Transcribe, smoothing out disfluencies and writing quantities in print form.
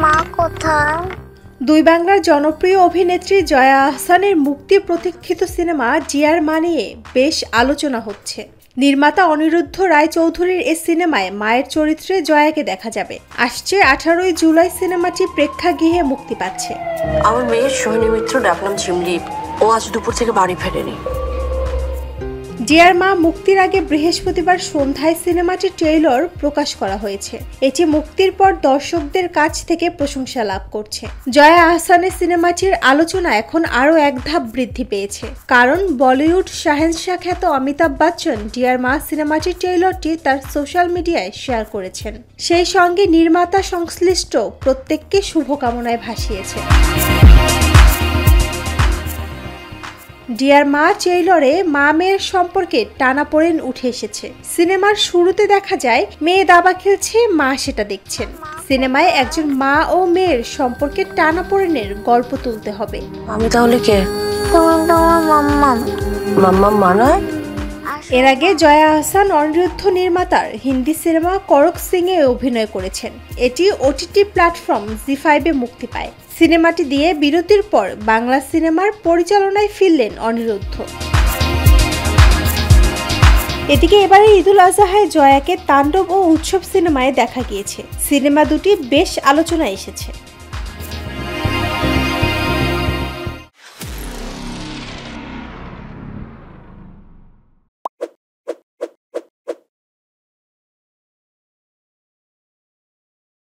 মা কোথায়? দুই বাংলার জনপ্রিয় অভিনেত্রী জয়া আহসানের মুক্তি প্রতীক্ষিত সিনেমা জিয়ার মা নিয়ে বেশ আলোচনা হচ্ছে। নির্মাতা অনিরুদ্ধ রায়চৌধুরীর এই সিনেমায় মায়ের চরিত্রে জয়াকে দেখা যাবে। আসছে 18 জুলাই সিনেমাটি প্রেক্ষাগৃহে মুক্তি পাচ্ছে। আমার মেয়ের সোহিনী মিত্র ডাকনাম ঝিমলি, ও আজ দুপুর থেকে বাড়ি ফেরেনি। জিয়ার মা মুক্তির আগে বৃহস্পতিবার সন্ধ্যায় সিনেমাটির ট্রেইলার প্রকাশ করা হয়েছে। এটি মুক্তির পর দর্শকদের কাছ থেকে প্রশংসা লাভ করছে। জয়া আহসানের সিনেমাটির আলোচনা এখন আরও এক ধাপ বৃদ্ধি পেয়েছে, কারণ বলিউড শাহেনশাহ খ্যাত অমিতাভ বচ্চন জিয়ার মা সিনেমাটির ট্রেইলারটি তার সোশ্যাল মিডিয়ায় শেয়ার করেছেন। সেই সঙ্গে নির্মাতা সংশ্লিষ্ট প্রত্যেককে শুভকামনায় ভাসিয়েছে। ডিয়ার মা ট্রেইলারে মা মেয়ের সম্পর্কে টানাপোড়েন উঠে এসেছে। সিনেমার শুরুতে দেখা যায় মেয়ে দাবা খেলছে, মা সেটা দেখছেন। সিনেমায় একজন মা ও মেয়ের সম্পর্কে টানাপোড়েনের গল্প তুলতে হবে। আমি তাহলে কে? তোমার মাম্মা। মাম্মা মানায়? এর আগে জয়া আহসান অনিরুদ্ধ নির্মাতার হিন্দি সিনেমা করক সিং এ অভিনয় করেছেন। এটি ওটিটি প্ল্যাটফর্ম জি5-এ মুক্তি পায়। সিনেমাটি দিয়ে বিরতির পর বাংলা সিনেমার পরিচালনায় ফিরলেন অনিরুদ্ধ। এদিকে এবারে ঈদুল আজহায় জয়াকে তাণ্ডব ও উৎসব সিনেমায় দেখা গিয়েছে। সিনেমা দুটি বেশ আলোচনায় এসেছে।